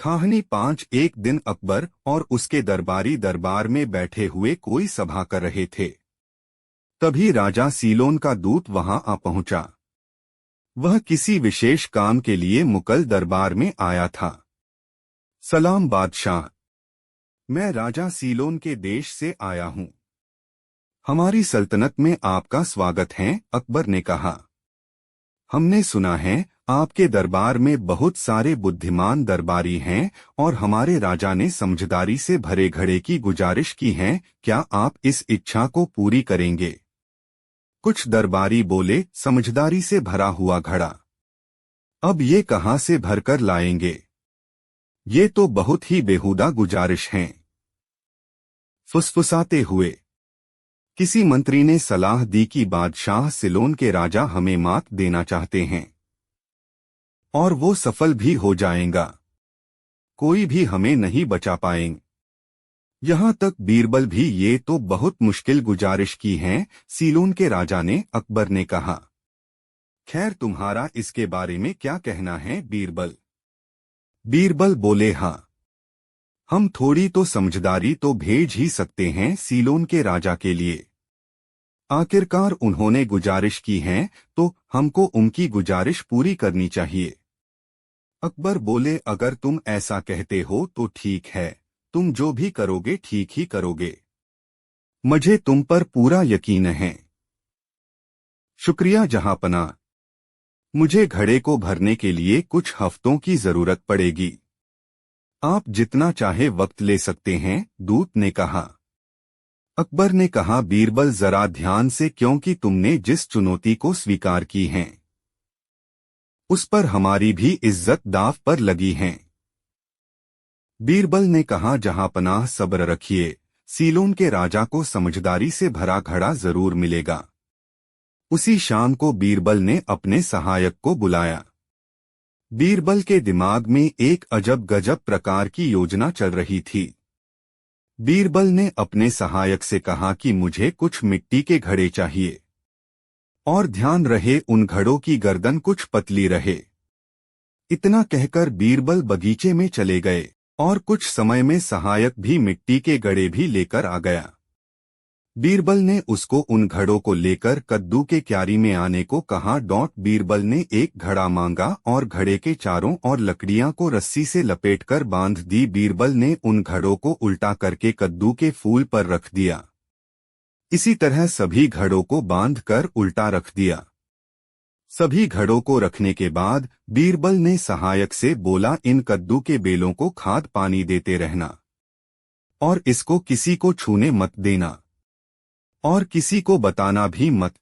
कहानी 5। एक दिन अकबर और उसके दरबारी दरबार में बैठे हुए कोई सभा कर रहे थे। तभी राजा सीलोन का दूत वहां आ पहुंचा। वह किसी विशेष काम के लिए मुगल दरबार में आया था। सलाम बादशाह, मैं राजा सीलोन के देश से आया हूं। हमारी सल्तनत में आपका स्वागत है, अकबर ने कहा। हमने सुना है आपके दरबार में बहुत सारे बुद्धिमान दरबारी हैं और हमारे राजा ने समझदारी से भरे घड़े की गुजारिश की है। क्या आप इस इच्छा को पूरी करेंगे? कुछ दरबारी बोले, समझदारी से भरा हुआ घड़ा? अब ये कहां से भरकर लाएंगे? ये तो बहुत ही बेहुदा गुजारिश हैं। फुसफुसाते हुए किसी मंत्री ने सलाह दी कि बादशाह सीलोन के राजा हमें मात देना चाहते हैं और वो सफल भी हो जाएगा। कोई भी हमें नहीं बचा पाएंगे। यहाँ तक बीरबल भी ये तो बहुत मुश्किल गुजारिश की है, सीलोन के राजा ने। अकबर ने कहा, खैर तुम्हारा इसके बारे में क्या कहना है बीरबल? बीरबल बोले, हाँ, हम थोड़ी तो समझदारी तो भेज ही सकते हैं सीलोन के राजा के लिए। आखिरकार उन्होंने गुजारिश की है तो हमको उनकी गुजारिश पूरी करनी चाहिए। अकबर बोले, अगर तुम ऐसा कहते हो तो ठीक है, तुम जो भी करोगे ठीक ही करोगे। मुझे तुम पर पूरा यकीन है। शुक्रिया जहांपनाह। मुझे घड़े को भरने के लिए कुछ हफ्तों की जरूरत पड़ेगी। आप जितना चाहे वक्त ले सकते हैं, दूत ने कहा। अकबर ने कहा, बीरबल जरा ध्यान से, क्योंकि तुमने जिस चुनौती को स्वीकार की है उस पर हमारी भी इज्जत दांव पर लगी है। बीरबल ने कहा, जहांपनाह सब्र रखिए, सीलोन के राजा को समझदारी से भरा घड़ा जरूर मिलेगा। उसी शाम को बीरबल ने अपने सहायक को बुलाया। बीरबल के दिमाग में एक अजब गजब प्रकार की योजना चल रही थी। बीरबल ने अपने सहायक से कहा कि मुझे कुछ मिट्टी के घड़े चाहिए और ध्यान रहे उन घड़ों की गर्दन कुछ पतली रहे। इतना कहकर बीरबल बगीचे में चले गए और कुछ समय में सहायक भी मिट्टी के घड़े भी लेकर आ गया। बीरबल ने उसको उन घड़ों को लेकर कद्दू के क्यारी में आने को कहा। बीरबल ने एक घड़ा मांगा और घड़े के चारों ओर लकड़ियां को रस्सी से लपेटकर बांध दी। बीरबल ने उन घड़ों को उल्टा करके कद्दू के फूल पर रख दिया। इसी तरह सभी घड़ों को बांधकर उल्टा रख दिया। सभी घड़ों को रखने के बाद बीरबल ने सहायक से बोला, इन कद्दू के बेलों को खाद पानी देते रहना और इसको किसी को छूने मत देना और किसी को बताना भी मत।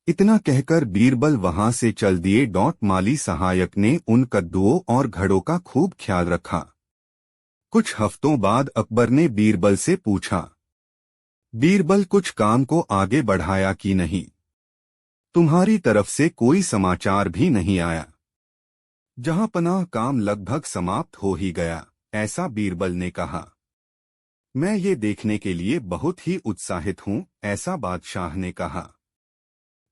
इतना कहकर बीरबल वहां से चल दिए। माली सहायक ने उन कद्दुओं और घड़ों का खूब ख्याल रखा। कुछ हफ्तों बाद अकबर ने बीरबल से पूछा, बीरबल, कुछ काम को आगे बढ़ाया कि नहीं? तुम्हारी तरफ से कोई समाचार भी नहीं आया। जहांपनाह, काम लगभग समाप्त हो ही गया, ऐसा बीरबल ने कहा। मैं ये देखने के लिए बहुत ही उत्साहित हूं, ऐसा बादशाह ने कहा।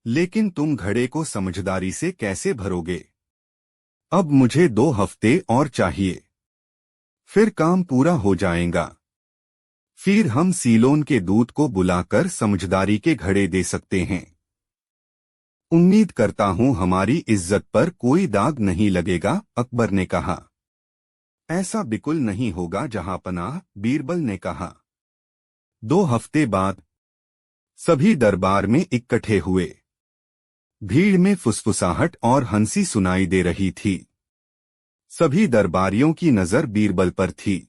लेकिन तुम घड़े को समझदारी से कैसे भरोगे? अब मुझे 2 हफ्ते और चाहिए, फिर काम पूरा हो जाएगा। फिर हम सीलोन के दूत को बुलाकर समझदारी के घड़े दे सकते हैं। उम्मीद करता हूं हमारी इज्जत पर कोई दाग नहीं लगेगा, अकबर ने कहा। ऐसा बिल्कुल नहीं होगा जहांपनाह, बीरबल ने कहा। 2 हफ्ते बाद सभी दरबार में इकट्ठे हुए। भीड़ में फुसफुसाहट और हंसी सुनाई दे रही थी। सभी दरबारियों की नजर बीरबल पर थी।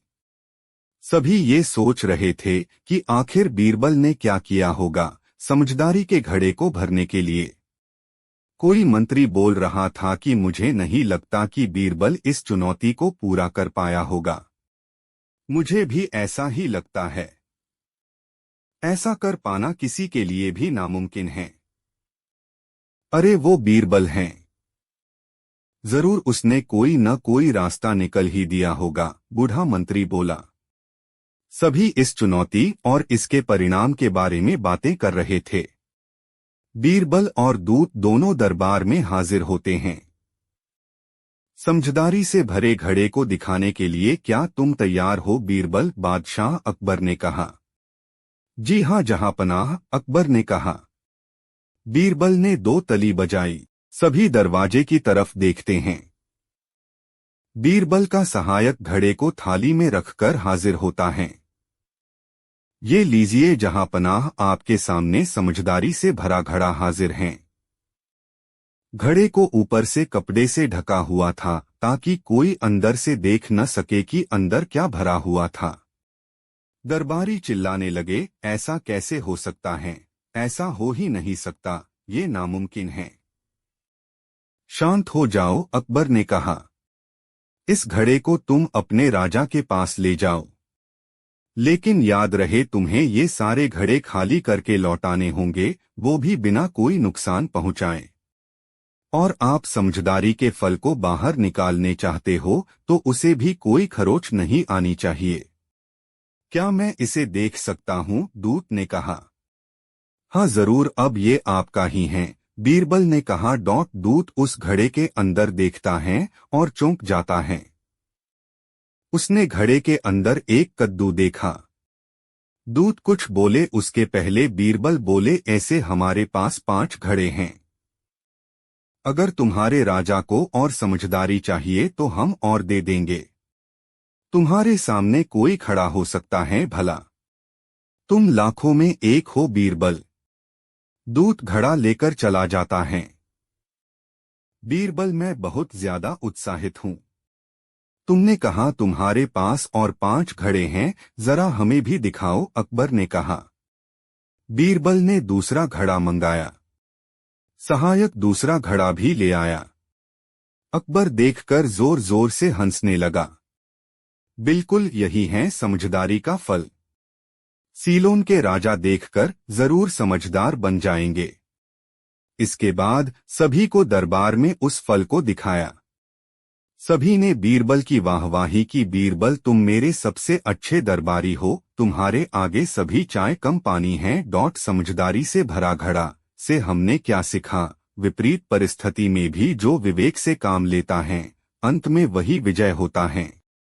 सभी ये सोच रहे थे कि आखिर बीरबल ने क्या किया होगा समझदारी के घड़े को भरने के लिए। कोई मंत्री बोल रहा था कि मुझे नहीं लगता कि बीरबल इस चुनौती को पूरा कर पाया होगा। मुझे भी ऐसा ही लगता है। ऐसा कर पाना किसी के लिए भी नामुमकिन है। अरे वो बीरबल हैं। जरूर उसने कोई न कोई रास्ता निकल ही दिया होगा, बूढ़ा मंत्री बोला। सभी इस चुनौती और इसके परिणाम के बारे में बातें कर रहे थे। बीरबल और दूत दोनों दरबार में हाजिर होते हैं। समझदारी से भरे घड़े को दिखाने के लिए क्या तुम तैयार हो? बीरबल बादशाह अकबर ने कहा। जी हाँ जहांपनाह, अकबर ने कहा। बीरबल ने दो तली बजाई। सभी दरवाजे की तरफ देखते हैं। बीरबल का सहायक घड़े को थाली में रखकर हाजिर होता है। ये लीजिए जहांपनाह, आपके सामने समझदारी से भरा घड़ा हाजिर है। घड़े को ऊपर से कपड़े से ढका हुआ था ताकि कोई अंदर से देख न सके कि अंदर क्या भरा हुआ था। दरबारी चिल्लाने लगे, ऐसा कैसे हो सकता है? ऐसा हो ही नहीं सकता, ये नामुमकिन है। शांत हो जाओ, अकबर ने कहा। इस घड़े को तुम अपने राजा के पास ले जाओ, लेकिन याद रहे तुम्हें ये सारे घड़े खाली करके लौटाने होंगे, वो भी बिना कोई नुकसान पहुंचाए। और आप समझदारी के फल को बाहर निकालने चाहते हो तो उसे भी कोई खरोच नहीं आनी चाहिए। क्या मैं इसे देख सकता हूँ? दूत ने कहा। हाँ जरूर, अब ये आपका ही है, बीरबल ने कहा। दूत उस घड़े के अंदर देखता है और चौंक जाता है। उसने घड़े के अंदर एक कद्दू देखा। दूत कुछ बोले उसके पहले बीरबल बोले, ऐसे हमारे पास 5 घड़े हैं। अगर तुम्हारे राजा को और समझदारी चाहिए तो हम और दे देंगे। तुम्हारे सामने कोई खड़ा हो सकता है भला? तुम लाखों में एक हो बीरबल। दूत घड़ा लेकर चला जाता है। बीरबल, मैं बहुत ज्यादा उत्साहित हूँ। तुमने कहा तुम्हारे पास और 5 घड़े हैं, जरा हमें भी दिखाओ, अकबर ने कहा। बीरबल ने दूसरा घड़ा मंगाया। सहायक दूसरा घड़ा भी ले आया। अकबर देखकर जोर जोर से हंसने लगा। बिल्कुल यही है समझदारी का फल। सीलोन के राजा देखकर जरूर समझदार बन जाएंगे। इसके बाद सभी को दरबार में उस फल को दिखाया। सभी ने बीरबल की वाहवाही की। बीरबल, तुम मेरे सबसे अच्छे दरबारी हो, तुम्हारे आगे सभी चाय कम पानी हैं। समझदारी से भरा घड़ा से हमने क्या सीखा? विपरीत परिस्थिति में भी जो विवेक से काम लेता है, अंत में वही विजय होता है।